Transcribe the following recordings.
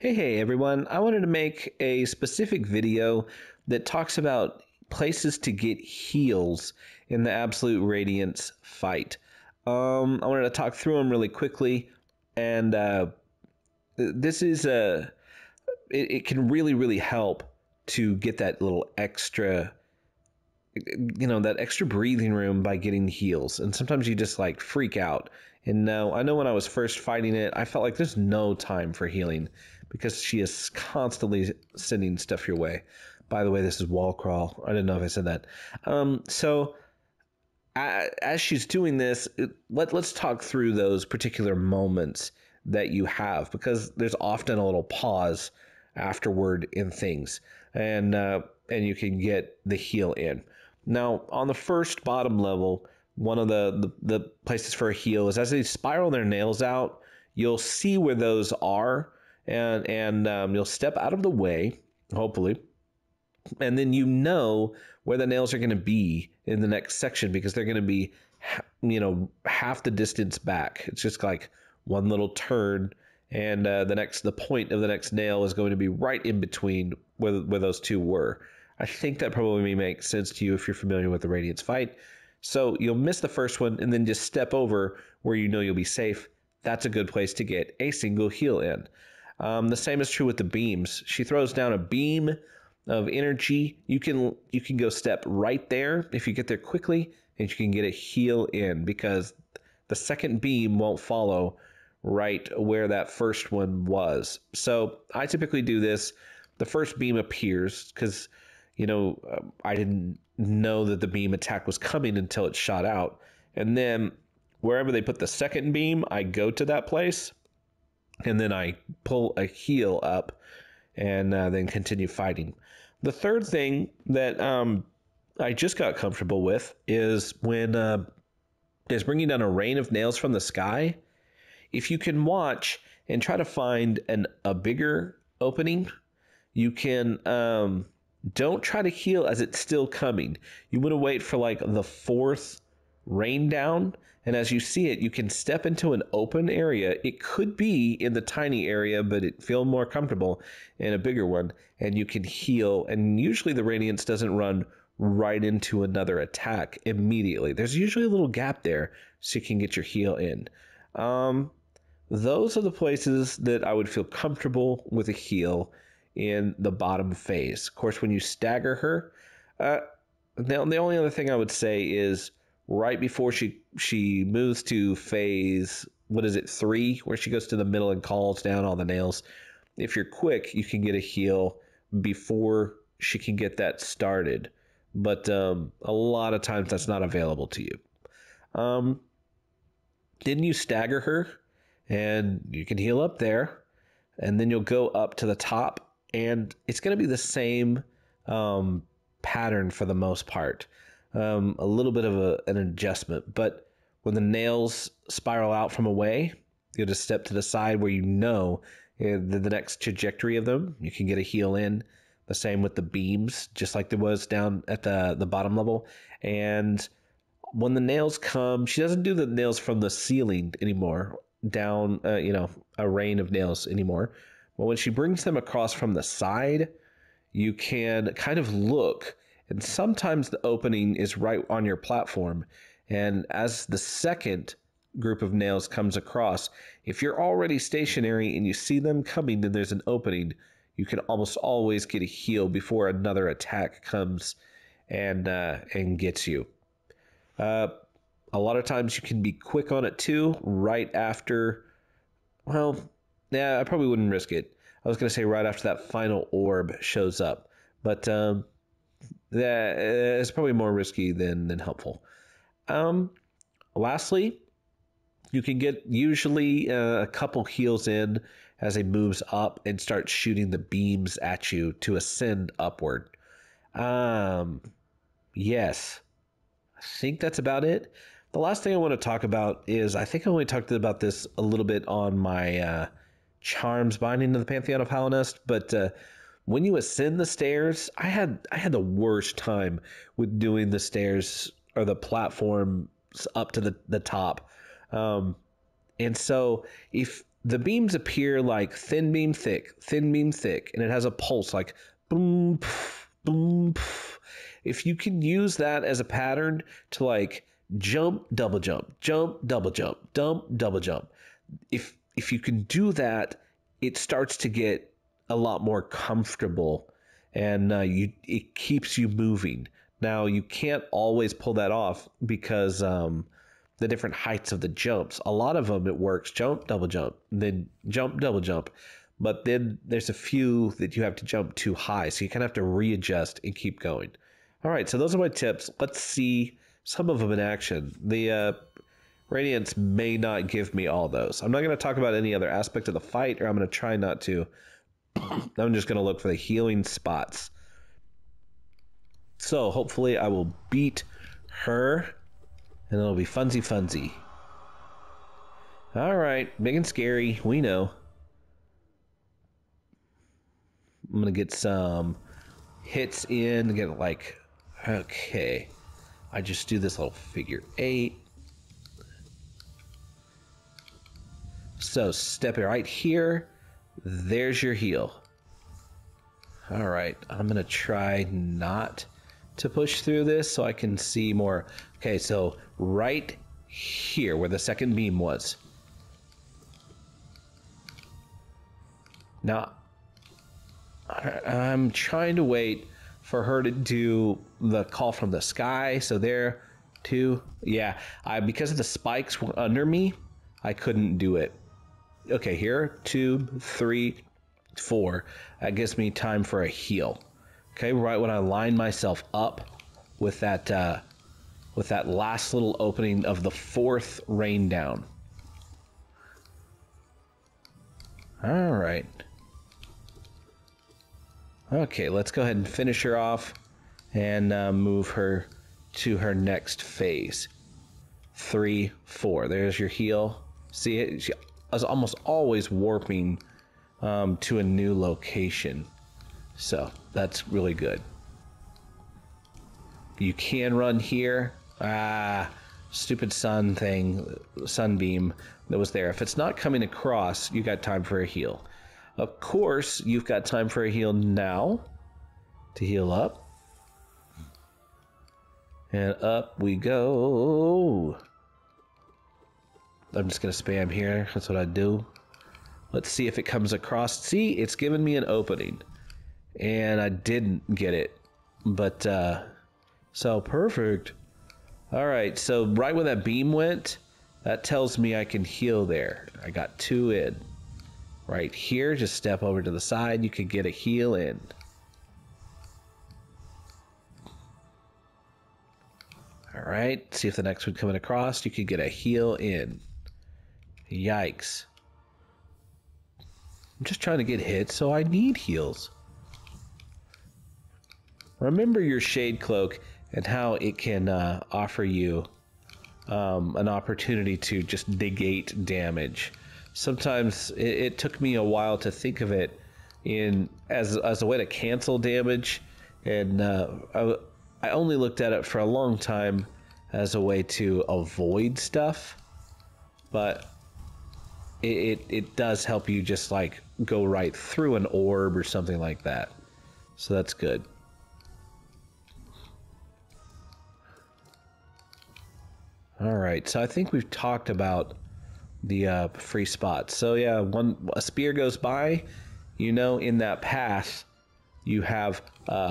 Hey everyone, I wanted to make a specific video that talks about places to get heals in the Absolute Radiance fight. I wanted to talk through them really quickly, and this is it can really help to get that little extra, that extra breathing room by getting heals. And sometimes you just like freak out. And now I know when I was first fighting it, I felt like there's no time for healing because she is constantly sending stuff your way. By the way, this is wall crawl. I didn't know if I said that. As she's doing this, let's talk through those particular moments that you have, because there's often a little pause afterward in things, and you can get the heal in. Now, on the first bottom level, one of the places for a heal is as they spiral their nails out, you'll see where those are, and you'll step out of the way, hopefully, and then you know where the nails are going to be in the next section, because they're going to be, half the distance back. It's just like one little turn, and the point of the next nail is going to be right in between where those two were. I think that probably makes sense to you if you're familiar with the Radiance fight. So you'll miss the first one and then just step over where you know you'll be safe. That's a good place to get a single heal in. The same is true with the beams. She throws down a beam of energy. You can go step right there if you get there quickly, and you can get a heal in, because the second beam won't follow right where that first one was. So I typically do this. The first beam appears because I didn't know that the beam attack was coming until it shot out. And then wherever they put the second beam, I go to that place, and then I pull a heal up, and then continue fighting. The third thing that I just got comfortable with is when it's bringing down a rain of nails from the sky. If you can watch and try to find a bigger opening, you can... don't try to heal as it's still coming. You want to wait for like the fourth rain down, and as you see it, you can step into an open area. It could be in the tiny area, but it feels more comfortable in a bigger one, and you can heal. And usually the Radiance doesn't run right into another attack immediately. There's usually a little gap there, so you can get your heal in. Those are the places that I would feel comfortable with a heal in the bottom phase. Of course, when you stagger her, the only other thing I would say is right before she moves to phase, 3, where she goes to the middle and calls down all the nails. If you're quick, you can get a heal before she can get that started. But a lot of times that's not available to you. Then you stagger her, and you can heal up there, and then you'll go up to the top, and it's going to be the same pattern for the most part. A little bit of an adjustment, but when the nails spiral out from away, you'll just step to the side where the next trajectory of them, you can get a heal in. The same with the beams, just like there was down at the bottom level. And when the nails come, she doesn't do the nails from the ceiling anymore, down, a rain of nails anymore. But when she brings them across from the side, you can kind of look, and sometimes the opening is right on your platform. And as the second group of nails comes across, if you're already stationary and you see them coming, then there's an opening. You can almost always get a heal before another attack comes and gets you. A lot of times you can be quick on it too, right after, I probably wouldn't risk it. I was going to say right after that final orb shows up, but that is probably more risky than helpful. Lastly, you can get usually a couple heals in as it moves up and starts shooting the beams at you to ascend upward. Yes, I think that's about it. The last thing I want to talk about is, I think I only talked about this a little bit on my Charms binding to the Pantheon of Hallownest, but when you ascend the stairs, I had the worst time with doing the stairs or the platform up to the top. And so if the beams appear like thin beam thick, and it has a pulse like boom, pff, boom. Pff. If you can use that as a pattern to like jump, double jump, jump, double jump, double jump. If you can do that, it starts to get a lot more comfortable, and it keeps you moving. Now you can't always pull that off because the different heights of the jumps. A lot of them it works jump, double jump, then jump, double jump. But then there's a few that you have to jump too high, so you kind of have to readjust and keep going. All right, so those are my tips. Let's see some of them in action. The Radiance may not give me all those. I'm not going to talk about any other aspect of the fight, or I'm going to try not to. I'm just going to look for the healing spots. So hopefully I will beat her, and it'll be funsy. All right, big and scary, we know. I'm going to get some hits in, get like, okay. I just do this little figure 8. So step it right here. There's your heal. All right, I'm gonna try not to push through this so I can see more. Okay, so right here where the second beam was. Now, I'm trying to wait for her to do the call from the sky. So there, 2, yeah. Because the spikes were under me, I couldn't do it. Okay, here, 2, 3, 4. That gives me time for a heal. Okay, right when I line myself up with that last little opening of the 4th rain down. All right. Okay, let's go ahead and finish her off and move her to her next phase. 3, 4. There's your heal. See it? She is almost always warping to a new location. So that's really good. You can run here. Stupid sunbeam that was there. If it's not coming across, you got time for a heal. Of course, you've got time for a heal now to heal up. And up we go. I'm just going to spam here. That's what I do. Let's see if it comes across. See, it's given me an opening. And I didn't get it. But, so perfect. All right, so right when that beam went, that tells me I can heal there. I got 2 in. Right here, just step over to the side. You could get a heal in. All right, see if the next one coming across. You could get a heal in. Yikes. I'm just trying to get hit, so I need heals. Remember your Shade Cloak and how it can offer you an opportunity to just negate damage. Sometimes it took me a while to think of it as a way to cancel damage, and I only looked at it for a long time as a way to avoid stuff, but it does help you just like go right through an orb or something like that. So that's good. All right, so I think we've talked about the free spots. So yeah, a spear goes by, you know, in that path you have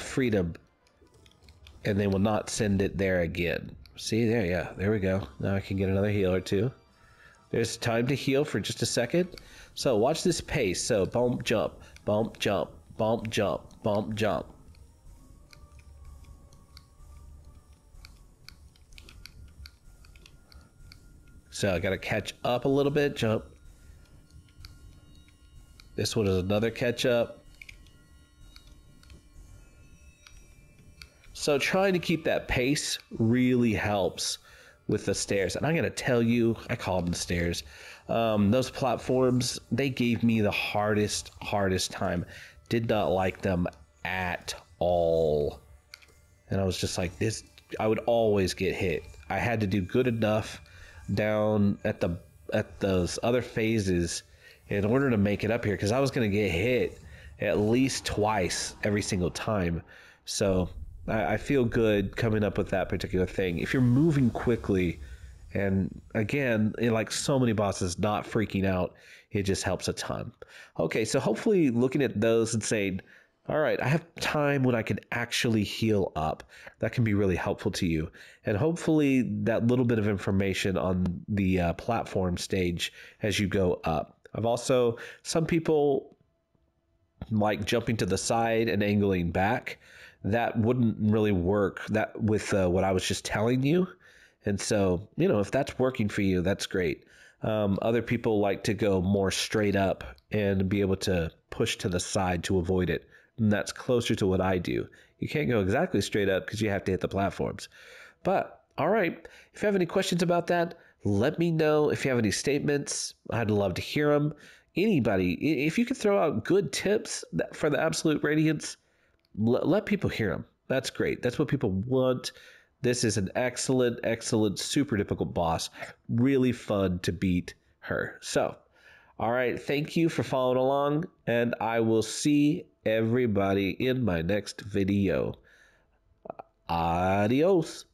freedom, and they will not send it there again. See there, yeah, there we go. Now I can get another heal or 2. There's time to heal for just a second. So watch this pace. So bump, jump, bump, jump, bump, jump, bump, jump. So I gotta catch up a little bit, jump. This one is another catch up. So trying to keep that pace really helps with the stairs. And I'm gonna tell you, I call them the stairs. Those platforms, they gave me the hardest time. Did not like them at all. And I was just like, this, I would always get hit. I had to do good enough down at those other phases, in order to make it up here, because I was going to get hit at least twice every single time. So I feel good coming up with that particular thing. If you're moving quickly, and again, like so many bosses, not freaking out, it just helps a ton. Okay, so hopefully looking at those and saying, all right, I have time when I can actually heal up. That can be really helpful to you. And hopefully that little bit of information on the platform stage as you go up. Some people like jumping to the side and angling back. That wouldn't really work that with what I was just telling you. And so, if that's working for you, that's great. Other people like to go more straight up and be able to push to the side to avoid it. And that's closer to what I do. You can't go exactly straight up because you have to hit the platforms. But, all right, if you have any questions about that, let me know. If you have any statements, I'd love to hear them. Anybody, if you could throw out good tips for the Absolute Radiance, let people hear them. That's great. That's what people want. This is an excellent, excellent, super difficult boss. Really fun to beat her. So, all right, thank you for following along, and I will see everybody in my next video. Adios.